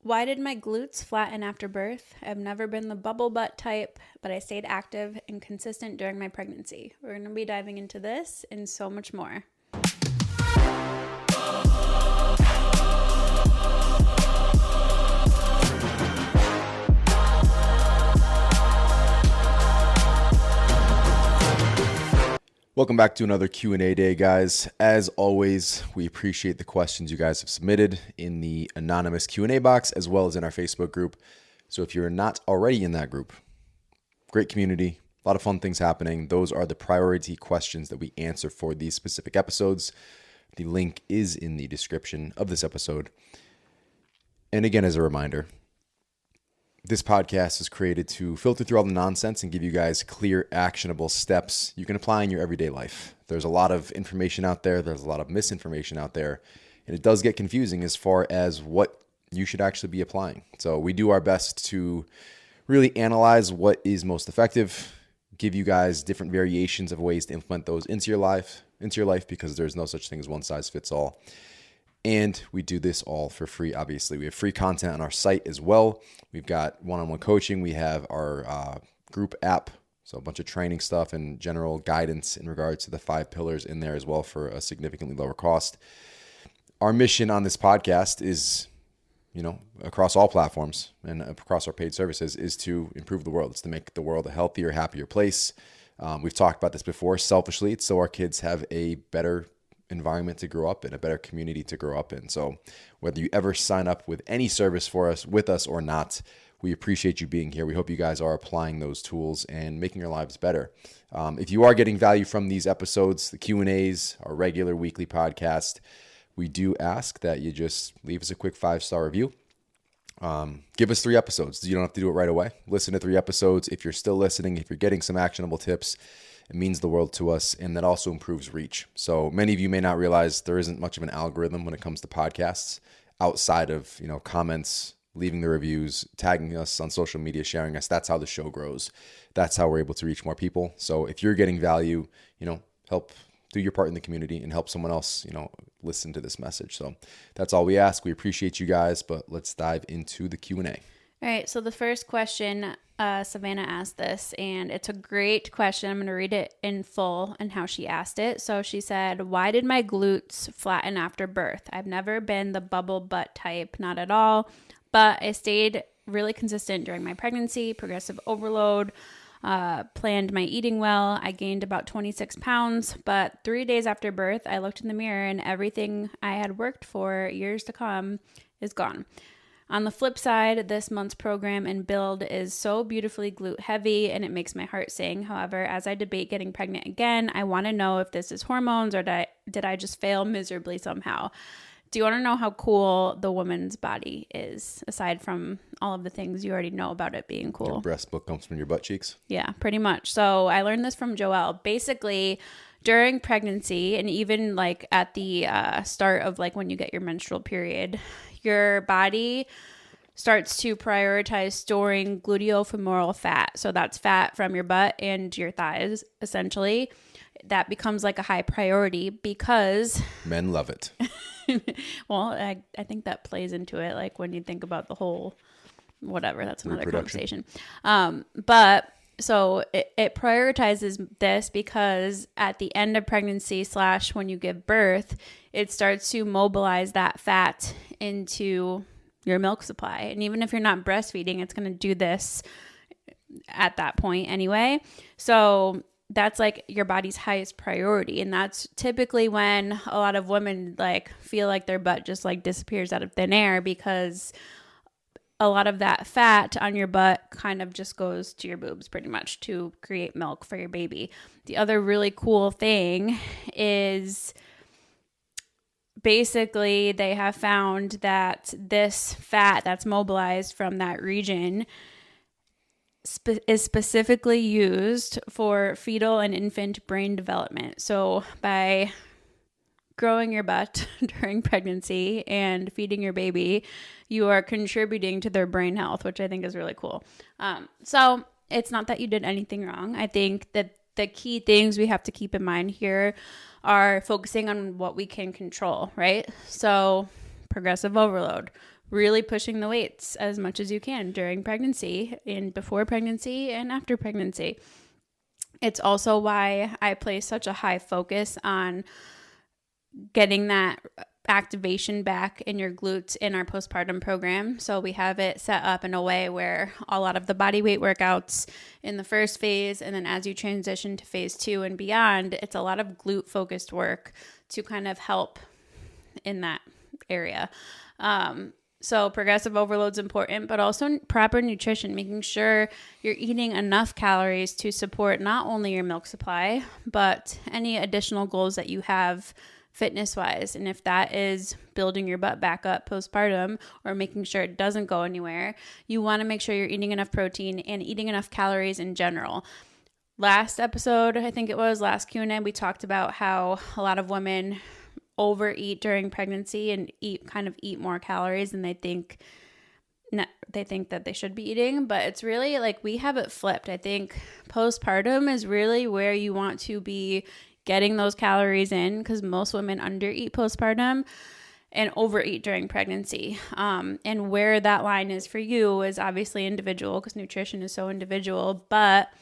Why did my glutes flatten after birth? I've never been the bubble butt type, but I stayed active and consistent during my pregnancy. We're going to be diving into this and so much more. Welcome back to another Q&A day, guys. As always, we appreciate the questions you guys have submitted in the anonymous Q&A box as well as in our Facebook group. So if you're not already in that group, great community, a lot of fun things happening. Those are the priority questions that we answer for these specific episodes. The link is in the description of this episode. And again, as a reminder, this podcast is created to filter through all the nonsense and give you guys clear, actionable steps you can apply in your everyday life. There's a lot of information out there. There's a lot of misinformation out there. And it does get confusing as far as what you should actually be applying. So we do our best to really analyze what is most effective, give you guys different variations of ways to implement those into your life because there's no such thing as one size fits all. And we do this all for free, obviously. We have free content on our site as well. We've got one-on-one coaching. We have our group app, so a bunch of training stuff and general guidance in regards to the 5 pillars in there as well for a significantly lower cost. Our mission on this podcast is, across all platforms and across our paid services is to improve the world. It's to make the world a healthier, happier place. We've talked about this before. Selfishly, it's so our kids have a better environment to grow up in, a better community to grow up in. So whether you ever sign up with any service with us or not, we appreciate you being here. We hope you guys are applying those tools and making your lives better. If you are getting value from these episodes, the Q&As, our regular weekly podcast, we do ask that you just leave us a quick 5-star review. Give us 3 episodes. You don't have to do it right away. Listen to 3 episodes. If you're still listening, if you're getting some actionable tips, it means the world to us, and that also improves reach. So many of you may not realize there isn't much of an algorithm when it comes to podcasts outside of, comments, leaving the reviews, tagging us on social media, sharing us. That's how the show grows. That's how we're able to reach more people. So if you're getting value, help do your part in the community and help someone else, listen to this message. So that's all we ask. We appreciate you guys, but let's dive into the Q&A. All right, so the first question, Savannah asked this, and it's a great question. I'm going to read it in full and how she asked it. So she said, why did my glutes flatten after birth? I've never been the bubble butt type, not at all, but I stayed really consistent during my pregnancy, progressive overload, planned my eating well. I gained about 26 pounds, but 3 days after birth, I looked in the mirror and everything I had worked for years to come is gone. On the flip side, this month's program and build is so beautifully glute heavy and it makes my heart sing. However, as I debate getting pregnant again, I want to know if this is hormones or did I just fail miserably somehow? Do you want to know how cool the woman's body is, aside from all of the things you already know about it being cool? Your breast milk comes from your butt cheeks? Yeah, pretty much. So I learned this from Joelle. Basically, during pregnancy and even like at the start of like when you get your menstrual period, your body starts to prioritize storing gluteofemoral fat. So that's fat from your butt and your thighs, essentially. That becomes like a high priority because men love it. Well, I think that plays into it. Like when you think about the whole, whatever, that's another conversation. But so it prioritizes this because at the end of pregnancy / when you give birth, it starts to mobilize that fat into your milk supply. And even if you're not breastfeeding, it's going to do this at that point anyway. So that's like your body's highest priority. And that's typically when a lot of women like feel like their butt just like disappears out of thin air because a lot of that fat on your butt kind of just goes to your boobs pretty much to create milk for your baby. The other really cool thing is basically they have found that this fat that's mobilized from that region is specifically used for fetal and infant brain development. So by growing your butt during pregnancy and feeding your baby, you are contributing to their brain health, which I think is really cool. So it's not that you did anything wrong. I think that the key things we have to keep in mind here are focusing on what we can control, right? So progressive overload, really pushing the weights as much as you can during pregnancy and before pregnancy and after pregnancy. It's also why I place such a high focus on getting that activation back in your glutes in our postpartum program. So we have it set up in a way where a lot of the body weight workouts in the first phase, and then as you transition to phase 2 and beyond, it's a lot of glute focused work to kind of help in that area. So progressive overload is important, but also proper nutrition, making sure you're eating enough calories to support not only your milk supply, but any additional goals that you have fitness-wise. And if that is building your butt back up postpartum or making sure it doesn't go anywhere, you want to make sure you're eating enough protein and eating enough calories in general. Last episode, I think it was, last Q&A, we talked about how a lot of women overeat during pregnancy and eat more calories than they think that they should be eating. But it's really like we have it flipped. I think postpartum is really where you want to be getting those calories in, because most women undereat postpartum and overeat during pregnancy. And where that line is for you is obviously individual, because nutrition is so individual, but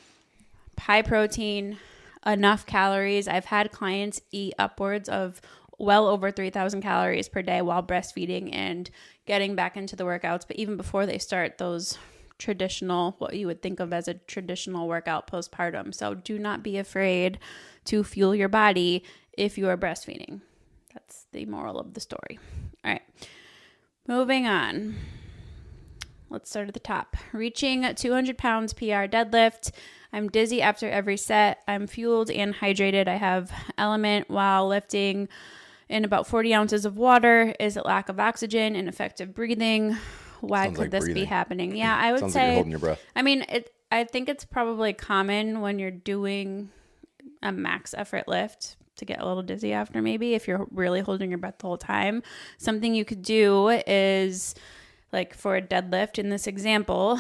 high protein, enough calories. I've had clients eat upwards of well over 3,000 calories per day while breastfeeding and getting back into the workouts. But even before they start those traditional, what you would think of as a traditional workout postpartum. So do not be afraid to fuel your body if you are breastfeeding. That's the moral of the story. All right, moving on. Let's start at the top. Reaching 200 pounds PR deadlift. I'm dizzy after every set. I'm fueled and hydrated. I have LMNT while lifting in about 40 ounces of water. Is it lack of oxygen, ineffective breathing? Why Sounds could like this breathing. be happening? Yeah, I would Sounds say. like you're holding your breath. I mean, I think it's probably common when you're doing a max effort lift to get a little dizzy after, maybe if you're really holding your breath the whole time. Something you could do is, like for a deadlift in this example,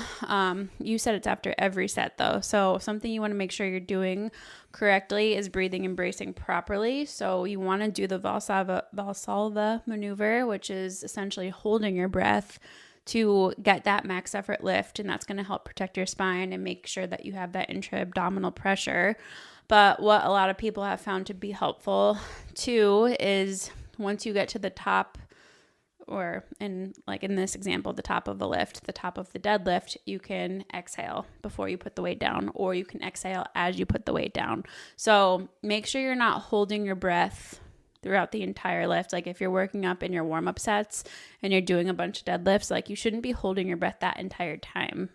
you said it's after every set though. So something you want to make sure you're doing correctly is breathing and bracing properly. So you want to do the Valsalva maneuver, which is essentially holding your breath to get that max effort lift. And that's going to help protect your spine and make sure that you have that intra-abdominal pressure. But what a lot of people have found to be helpful too is once you get to the top, or in this example, the top of the lift, the top of the deadlift, you can exhale before you put the weight down, or you can exhale as you put the weight down. So make sure you're not holding your breath throughout the entire lift. Like if you're working up in your warm-up sets and you're doing a bunch of deadlifts, like you shouldn't be holding your breath that entire time,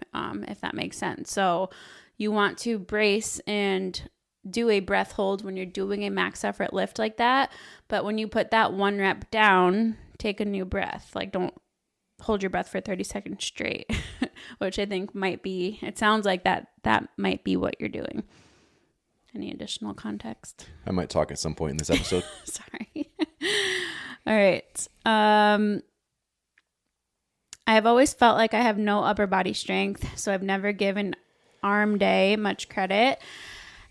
if that makes sense. So you want to brace and do a breath hold when you're doing a max effort lift like that. But when you put that one rep down, take a new breath. Like don't hold your breath for 30 seconds straight, which I think might be, it sounds like that might be what you're doing. Any additional context? I might talk at some point in this episode. Sorry. All right. I've always felt like I have no upper body strength, so I've never given arm day much credit.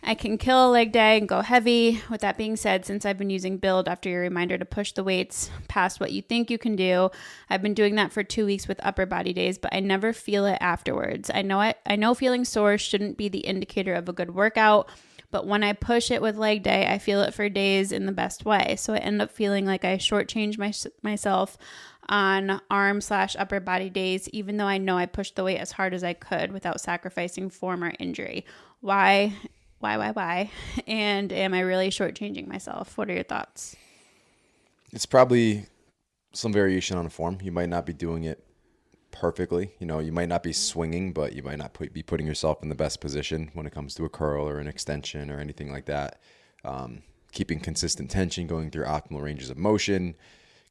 I can kill a leg day and go heavy. With that being said, since I've been using Build after your reminder to push the weights past what you think you can do, I've been doing that for 2 weeks with upper body days, but I never feel it afterwards. I know feeling sore shouldn't be the indicator of a good workout, but when I push it with leg day, I feel it for days in the best way. So I end up feeling like I shortchange myself on arm/upper body days, even though I know I pushed the weight as hard as I could without sacrificing form or injury. Why? And am I really shortchanging myself? What are your thoughts? It's probably some variation on form. You might not be doing it perfectly. You might not be swinging, but you might not be putting yourself in the best position when it comes to a curl or an extension or anything like that. Keeping consistent tension, going through optimal ranges of motion,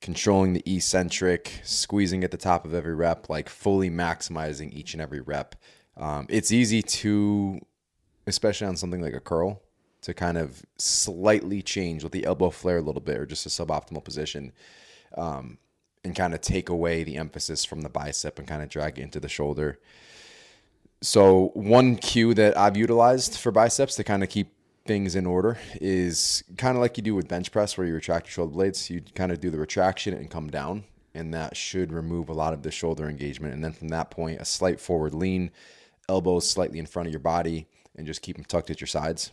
controlling the eccentric, squeezing at the top of every rep, like fully maximizing each and every rep. It's easy to, especially on something like a curl, to kind of slightly change with the elbow flare a little bit or just a suboptimal position, and kind of take away the emphasis from the bicep and kind of drag it into the shoulder. So one cue that I've utilized for biceps to kind of keep things in order is kind of like you do with bench press, where you retract your shoulder blades. You kind of do the retraction and come down and that should remove a lot of the shoulder engagement. And then from that point, a slight forward lean, elbows slightly in front of your body, and just keep them tucked at your sides.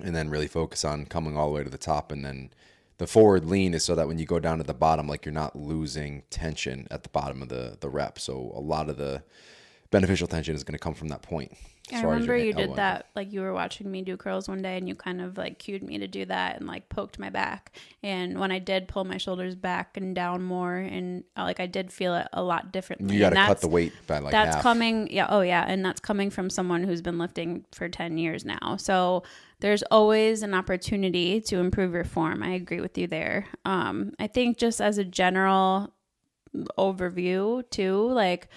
And then really focus on coming all the way to the top. And then the forward lean is so that when you go down to the bottom, like you're not losing tension at the bottom of the rep. So a lot of the beneficial tension is going to come from that point. I remember you did that, like you were watching me do curls one day and you kind of like cued me to do that and like poked my back. And when I did pull my shoulders back and down more, and like I did feel it a lot differently. You got to cut the weight by like that's half. Coming, yeah, oh yeah, and that's coming from someone who's been lifting for 10 years now. So there's always an opportunity to improve your form. I agree with you there. I think just as a general overview too, like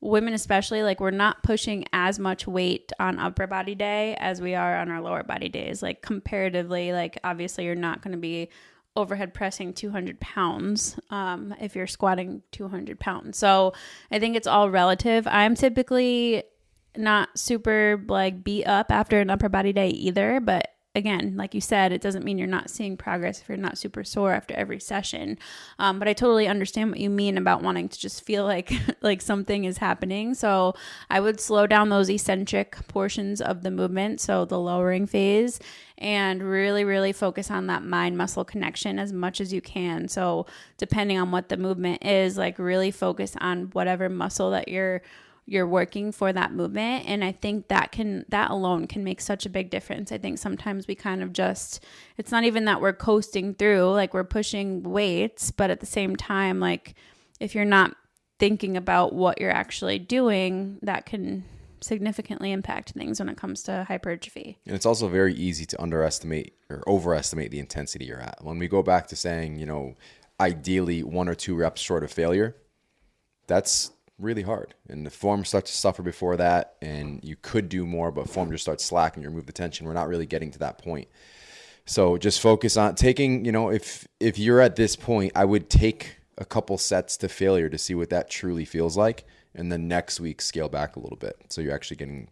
women especially, like we're not pushing as much weight on upper body day as we are on our lower body days. Like comparatively, like obviously you're not going to be overhead pressing 200 pounds if you're squatting 200 pounds. So I think it's all relative. I'm typically not super like beat up after an upper body day either, but again, like you said, it doesn't mean you're not seeing progress if you're not super sore after every session. But I totally understand what you mean about wanting to just feel like like something is happening. So I would slow down those eccentric portions of the movement, so the lowering phase, and really, really focus on that mind-muscle connection as much as you can. So depending on what the movement is, like really focus on whatever muscle that you're working for that movement. And I think that alone can make such a big difference. I think sometimes we kind of it's not even that we're coasting through, like we're pushing weights, but at the same time, like if you're not thinking about what you're actually doing, that can significantly impact things when it comes to hypertrophy. And it's also very easy to underestimate or overestimate the intensity you're at. When we go back to saying, ideally 1 or 2 reps short of failure, that's really hard, and the form starts to suffer before that, and you could do more, but form just starts slacking. You remove the tension. We're not really getting to that point. So just focus on taking, if you're at this point, I would take a couple sets to failure to see what that truly feels like, and then next week scale back a little bit so you're actually getting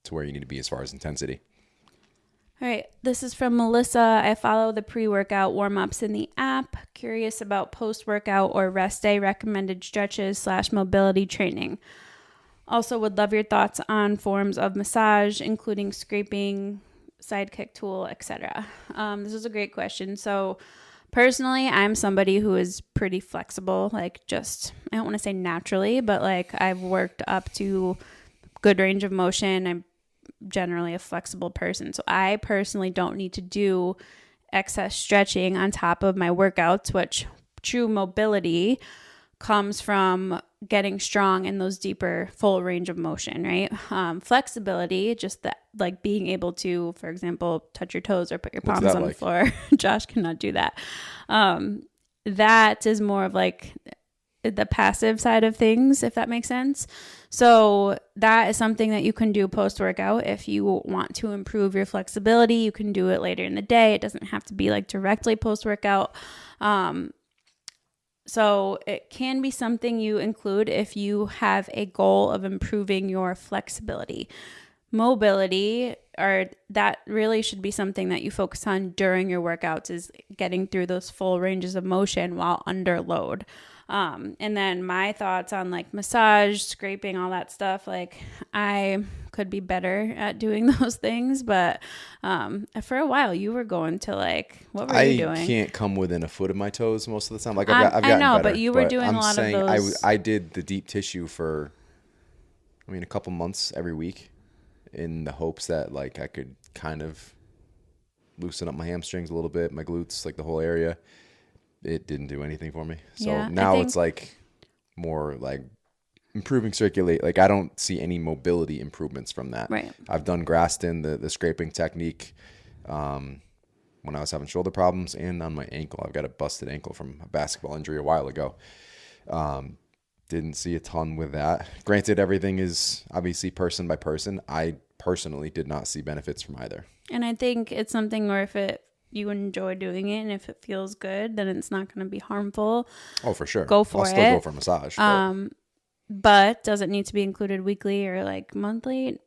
to where you need to be as far as intensity. All right, this is from Melissa. I follow the pre-workout warm-ups in the app. Curious about post-workout or rest day recommended stretches / mobility training. Also would love your thoughts on forms of massage, including scraping, sidekick tool, etc. This is a great question. So personally, I'm somebody who is pretty flexible, like just, I don't want to say naturally, but like I've worked up to good range of motion. I'm generally a flexible person. So I personally don't need to do excess stretching on top of my workouts, which true mobility comes from getting strong in those deeper full range of motion, right? Flexibility, just that, like being able to, for example, touch your toes or put your palms on the floor. Josh cannot do that. That is more of like the passive side of things, if that makes sense. So that is something that you can do post-workout. If you want to improve your flexibility, you can do it later in the day. It doesn't have to be like directly post-workout. So it can be something you include if you have a goal of improving your flexibility. Mobility, or that really should be something that you focus on during your workouts, is getting through those full ranges of motion while under load. And then my thoughts on like massage, scraping, all that stuff, like I could be better at doing those things, but for a while you were going to like, what were you doing? I can't come within a foot of my toes most of the time. Like I've gotten I know, better, but you were doing a lot of those. I did the deep tissue for, a couple months every week in the hopes that like I could kind of loosen up my hamstrings a little bit, my glutes, like the whole area. It didn't do anything for me. So now it's like more like improving circulate. Like I don't see any mobility improvements from that. Right. I've done Graston, the scraping technique, when I was having shoulder problems, and on my ankle. I've got a busted ankle from a basketball injury a while ago. Didn't see a ton with that. Granted, everything is obviously person by person. I personally did not see benefits from either. And I think it's something where if you enjoy doing it and if it feels good, then it's not going to be harmful. Oh, for sure. Go for it. I'll still go for massage. But does it need to be included weekly or like monthly?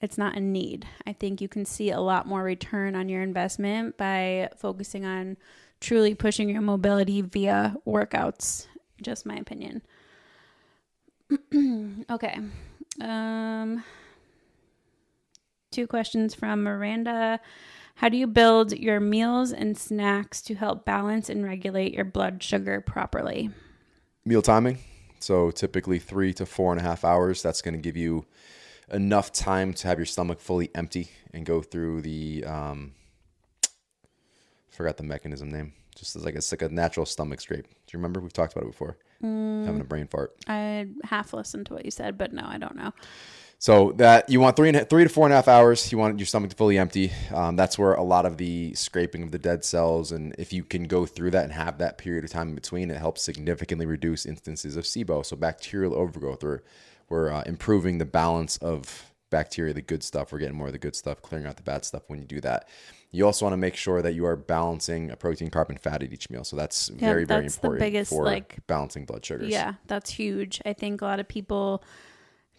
It's not a need. I think you can see a lot more return on your investment by focusing on truly pushing your mobility via workouts Just my opinion. Okay. 2 questions from Miranda. How do you build your meals and snacks to help balance and regulate your blood sugar properly? Meal timing. So typically 3 to 4.5 hours. That's going to give you enough time to have your stomach fully empty and go through the, forgot the mechanism name. Just as it's like a natural stomach scrape. Do you remember? We've talked about it before. Having a brain fart. I half listened to what you said, but no, I don't know. So that you want 3 to 4.5 hours. You want your stomach to fully empty. That's where a lot of the scraping of the dead cells, and if you can go through that and have that period of time in between, it helps significantly reduce instances of SIBO. So bacterial overgrowth, we're improving the balance of bacteria, the good stuff. We're getting more of the good stuff, clearing out the bad stuff when you do that. You also want to make sure that you are balancing a protein, carb, and fat at each meal. So that's very important the biggest, for balancing blood sugars. Yeah, that's huge. I think a lot of people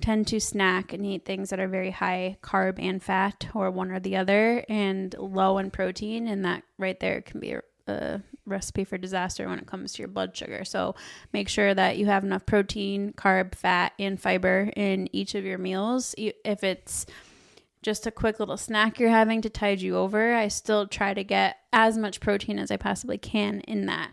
tend to snack and eat things that are very high carb and fat, or one or the other, and low in protein. And that right there can be a recipe for disaster when it comes to your blood sugar. So make sure that you have enough protein, carb, fat, and fiber in each of your meals. If it's just a quick little snack you're having to tide you over, I still try to get as much protein as I possibly can in that.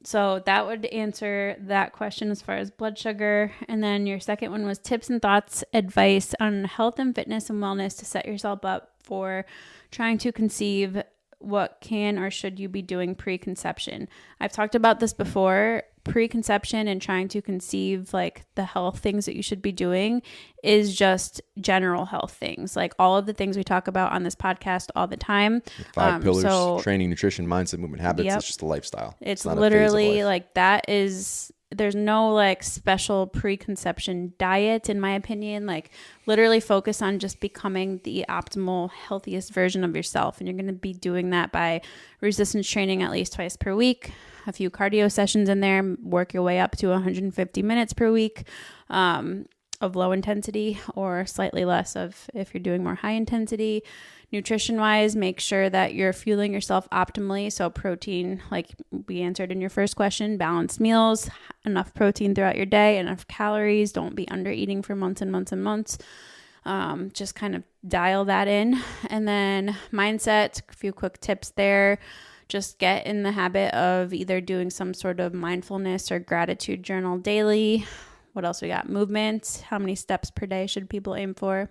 So that would answer that question as far as blood sugar. And then your second one was tips and thoughts, advice on health and fitness and wellness to set yourself up for trying to conceive. What can or should you be doing pre-conception? I've talked about this before. Pre-conception and trying to conceive, the health things that you should be doing is just general health things. All of the things we talk about on this podcast all the time. 5 pillars: training, nutrition, mindset, movement, habits. Yep. It's just a lifestyle. It's literally that is, there's no special preconception diet, in my opinion. Literally focus on just becoming the optimal, healthiest version of yourself. And you're going to be doing that by resistance training at least twice per week, a few cardio sessions in there, work your way up to 150 minutes per week of low intensity, or slightly less of if you're doing more high intensity. Nutrition wise, make sure that you're fueling yourself optimally. So protein, like we answered in your first question, balanced meals, enough protein throughout your day, enough calories. Don't be under eating for months and months and months. Just kind of dial that in. And then mindset, a few quick tips there. Just get in the habit of either doing some sort of mindfulness or gratitude journal daily. What else we got? Movement. How many steps per day should people aim for?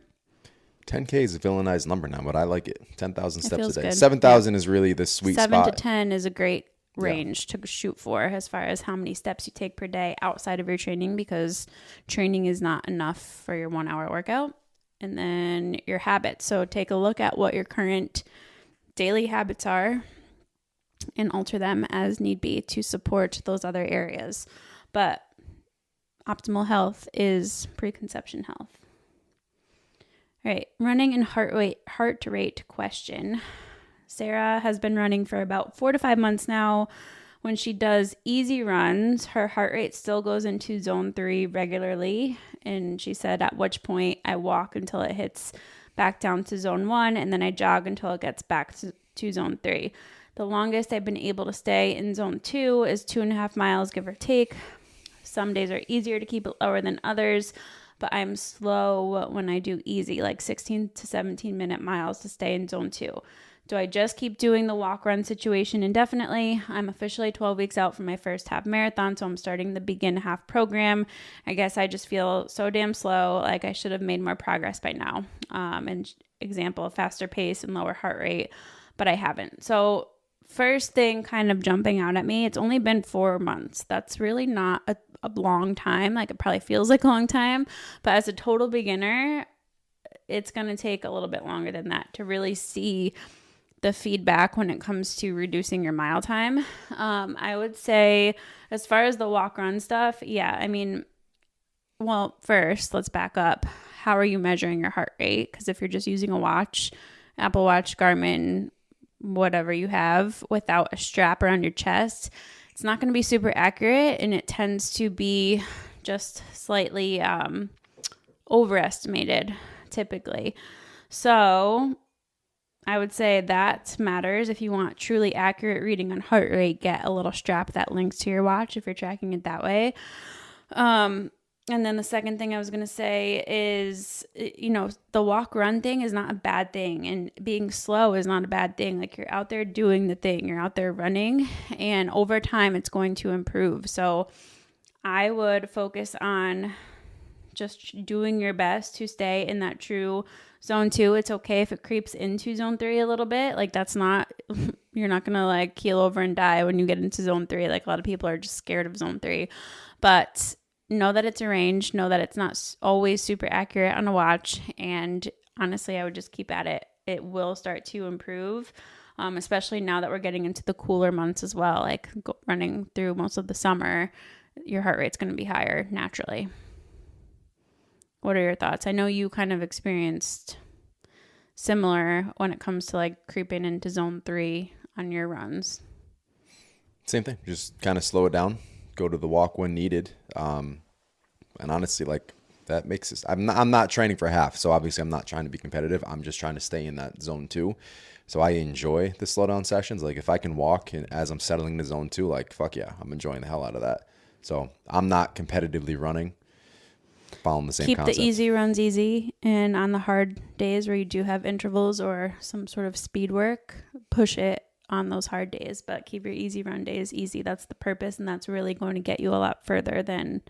10K is a villainized number now, but I like it. 10,000 steps a day. Good. 7,000 is really the sweet 7 spot. 7 to 10 is a great range to shoot for as far as how many steps you take per day outside of your training, because training is not enough for your 1 hour workout. And then your habits. So take a look at what your current daily habits are and alter them as need be to support those other areas. But optimal health is preconception health. All right, running and heart rate question. Sarah has been running for about 4 to 5 months now. When she does easy runs, her heart rate still goes into zone 3 regularly. And she said at which point I walk until it hits back down to zone 1, and then I jog until it gets back to zone 3. The longest I've been able to stay in zone 2 is 2.5 miles, give or take. Some days are easier to keep it lower than others, but I'm slow when I do easy, like 16 to 17 minute miles to stay in zone 2. Do I just keep doing the walk run situation indefinitely? I'm officially 12 weeks out from my first half marathon, so I'm starting the begin half program. I guess I just feel so damn slow, like I should have made more progress by now. And example, faster pace and lower heart rate, but I haven't. So first thing kind of jumping out at me, it's only been 4 months. That's really not a long time. Like it probably feels like a long time, but as a total beginner, it's going to take a little bit longer than that to really see the feedback when it comes to reducing your mile time. I would say as far as the walk run stuff, yeah, I mean, well, first let's back up. How are you measuring your heart rate? Because if you're just using a watch, Apple Watch, Garmin, whatever you have, without a strap around your chest, it's not going to be super accurate, and it tends to be just slightly overestimated typically. So I would say that matters. If you want truly accurate reading on heart rate, get a little strap that links to your watch if you're tracking it that way. And then the second thing I was going to say is, the walk run thing is not a bad thing, and being slow is not a bad thing. Like, you're out there doing the thing, you're out there running, and over time it's going to improve. So I would focus on just doing your best to stay in that true zone 2. It's okay if it creeps into zone 3 a little bit. Like, that's not, you're not going to like keel over and die when you get into zone 3. Like, a lot of people are just scared of zone 3, but know that it's a range, know that it's not always super accurate on a watch. And honestly, I would just keep at it. It will start to improve, especially now that we're getting into the cooler months as well. Like, running through most of the summer, your heart rate's going to be higher naturally. What are your thoughts? I know you kind of experienced similar when it comes to like creeping into zone 3 on your runs. Same thing. Just kind of slow it down. Go to the walk when needed. And honestly, like, that makes it, I'm not training for half. So obviously I'm not trying to be competitive. I'm just trying to stay in that zone 2. So I enjoy the slowdown sessions. Like, if I can walk and as I'm settling to zone 2, like, fuck yeah, I'm enjoying the hell out of that. So I'm not competitively running, following the same concept. Keep the easy runs easy. And on the hard days where you do have intervals or some sort of speed work, push it on those hard days, but keep your easy run days easy. That's the purpose, and that's really going to get you a lot further than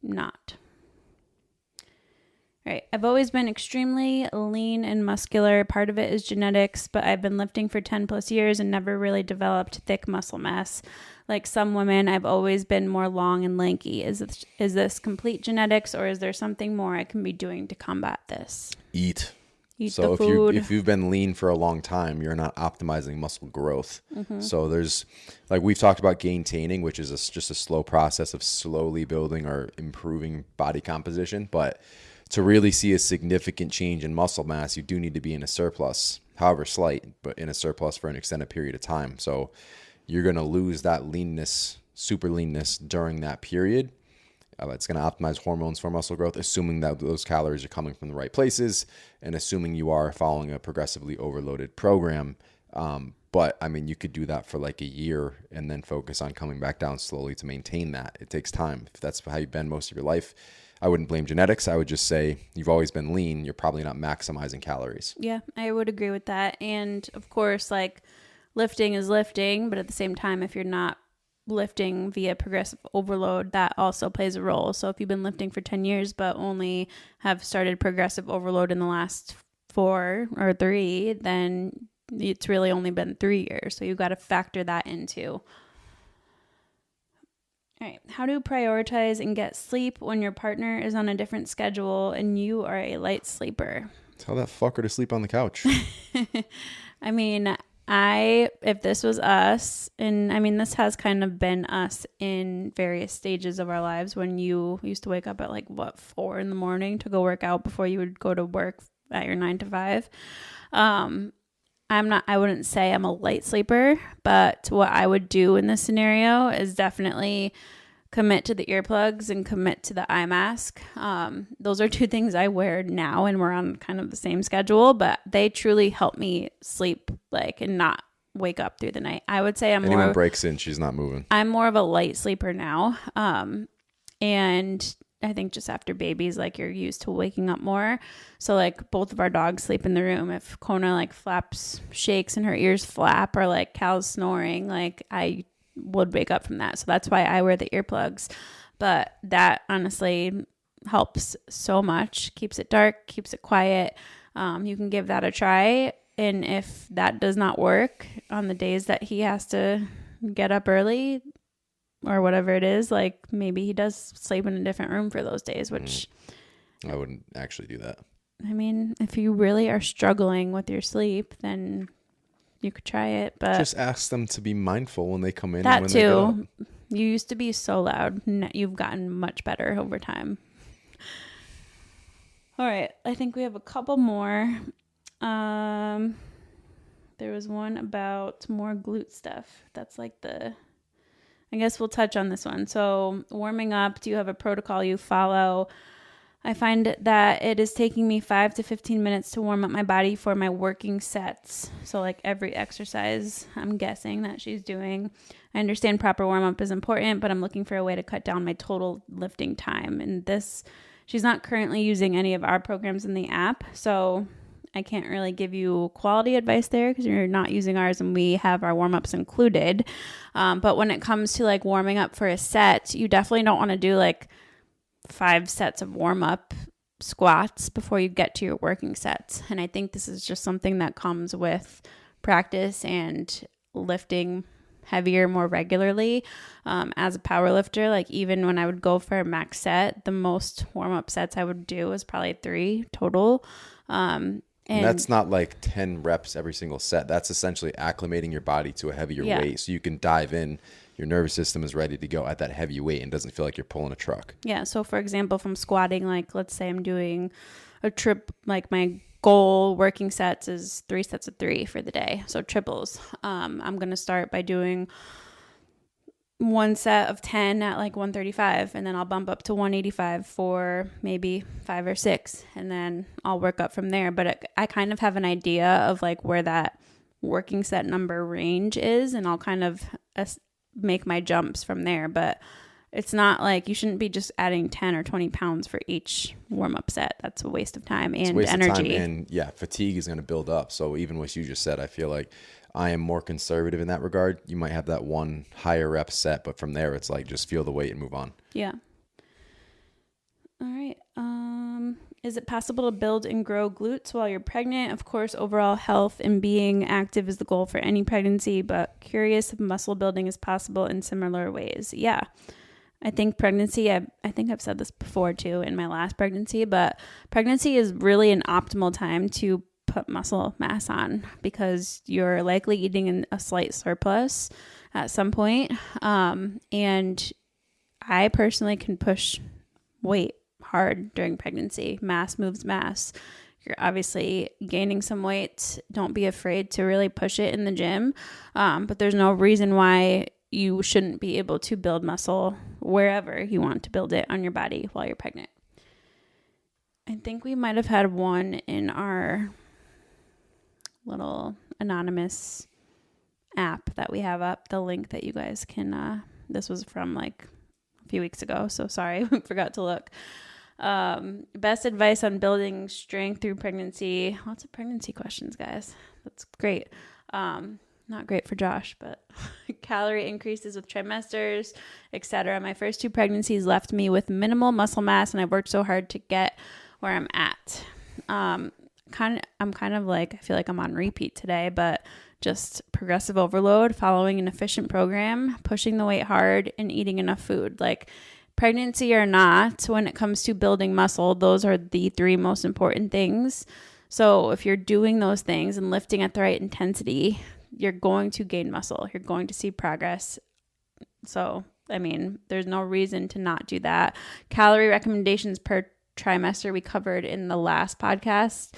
not. All right. I've always been extremely lean and muscular. Part of it is genetics, but I've been lifting for 10 plus years and never really developed thick muscle mass. Like some women, I've always been more long and lanky. Is this complete genetics, or is there something more I can be doing to combat this? Eat So the food. if you've been lean for a long time, you're not optimizing muscle growth. Mm-hmm. So there's, like, we've talked about gaintaining, which is just a slow process of slowly building or improving body composition. But to really see a significant change in muscle mass, you do need to be in a surplus, however slight, but in a surplus for an extended period of time. So you're going to lose that leanness, super leanness during that period. It's going to optimize hormones for muscle growth, assuming that those calories are coming from the right places and assuming you are following a progressively overloaded program. But I mean, you could do that for like a year and then focus on coming back down slowly to maintain that. It takes time. If that's how you've been most of your life, I wouldn't blame genetics. I would just say you've always been lean. You're probably not maximizing calories. Yeah, I would agree with that. And of course, like, lifting is lifting, but at the same time, if you're not lifting via progressive overload, that also plays a role. So if you've been lifting for 10 years but only have started progressive overload in the last 4 or 3, then it's really only been 3 years. So you've got to factor that into. All right. How to prioritize and get sleep when your partner is on a different schedule and you are a light sleeper? Tell that fucker to sleep on the couch. I mean, if this was us, and I mean, this has kind of been us in various stages of our lives, when you used to wake up at 4 a.m. to go work out before you would go to work at your 9 to 5. I wouldn't say I'm a light sleeper, but what I would do in this scenario is definitely commit to the earplugs and commit to the eye mask. Those are 2 things I wear now, and we're on kind of the same schedule, but they truly help me sleep and not wake up through the night. I would say anyone breaks in, she's not moving. I'm more of a light sleeper now. And I think just after babies, you're used to waking up more. So both of our dogs sleep in the room. If Kona shakes and her ears flap, or Cal's snoring, I would wake up from that. So that's why I wear the earplugs. But that honestly helps so much. Keeps it dark, keeps it quiet. You can give that a try. And if that does not work on the days that he has to get up early or whatever it is, maybe he does sleep in a different room for those days, which I wouldn't actually do that. I mean, if you really are struggling with your sleep, then you could try it, but just ask them to be mindful when they come in. That and when too. They go. You used to be so loud. You've gotten much better over time. All right. I think we have a couple more. There was one about more glute stuff. That's I guess we'll touch on this one. So warming up, do you have a protocol you follow? I find that it is taking me 5 to 15 minutes to warm up my body for my working sets. So like every exercise I'm guessing that she's doing. I understand proper warm up is important, but I'm looking for a way to cut down my total lifting time. And this, she's not currently using any of our programs in the app. So I can't really give you quality advice there because you're not using ours and we have our warm ups included. But when it comes to like warming up for a set, you definitely don't want to do like 5 sets of warm-up squats before you get to your working sets. And I think this is just something that comes with practice and lifting heavier more regularly. As a power lifter, like even when I would go for a max set, the most warm-up sets I would do was probably 3 total. And that's not like 10 reps every single set. That's essentially acclimating your body to a heavier weight so you can dive in. Your nervous system is ready to go at that heavy weight and doesn't feel like you're pulling a truck. Yeah. So for example, if I'm squatting, like let's say I'm doing a trip, like my goal working sets is 3 sets of 3 for the day. So triples. I'm going to start by doing 1 set of 10 at like 135, and then I'll bump up to 185 for maybe 5 or 6, and then I'll work up from there. But I kind of have an idea of like where that working set number range is, and I'll kind of make my jumps from there. But it's not like you shouldn't be just adding 10 or 20 pounds for each warm-up set. That's a waste of time and energy. And fatigue is going to build up. So even what you just said, I feel like I am more conservative in that regard. You might have that one higher rep set, but from there it's like just feel the weight and move on. Yeah. All right. Is it possible to build and grow glutes while you're pregnant? Of course, overall health and being active is the goal for any pregnancy, but curious if muscle building is possible in similar ways. Yeah. I think pregnancy, I think I've said this before too in my last pregnancy, but pregnancy is really an optimal time to put muscle mass on because you're likely eating in a slight surplus at some point. And I personally can push weight hard during pregnancy. Mass moves mass. You're obviously gaining some weight. Don't be afraid to really push it in the gym. But there's no reason why you shouldn't be able to build muscle wherever you want to build it on your body while you're pregnant. I think we might have had one in our little anonymous app that we have up, the link that you guys can, this was from like a few weeks ago, so sorry, forgot to look. Best advice on building strength through pregnancy. Lots of pregnancy questions, guys. That's great. Not great for Josh, but calorie increases with trimesters, etc. My first 2 pregnancies left me with minimal muscle mass, and I've worked so hard to get where I'm at. I'm kind of like, I feel like I'm on repeat today, but just progressive overload, following an efficient program, pushing the weight hard, and eating enough food. Like pregnancy or not, when it comes to building muscle, those are the 3 most important things. So if you're doing those things and lifting at the right intensity, you're going to gain muscle. You're going to see progress. So, I mean, there's no reason to not do that. Calorie recommendations per trimester we covered in the last podcast.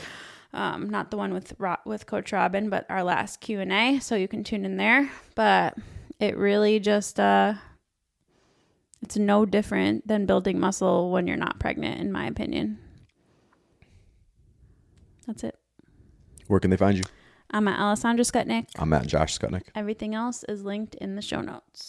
Not the one with Coach Robin, but our last Q&A. So you can tune in there. But it really just, it's no different than building muscle when you're not pregnant, in my opinion. That's it. Where can they find you? I'm at Alessandra Skutnik. I'm at Josh Skutnik. Everything else is linked in the show notes.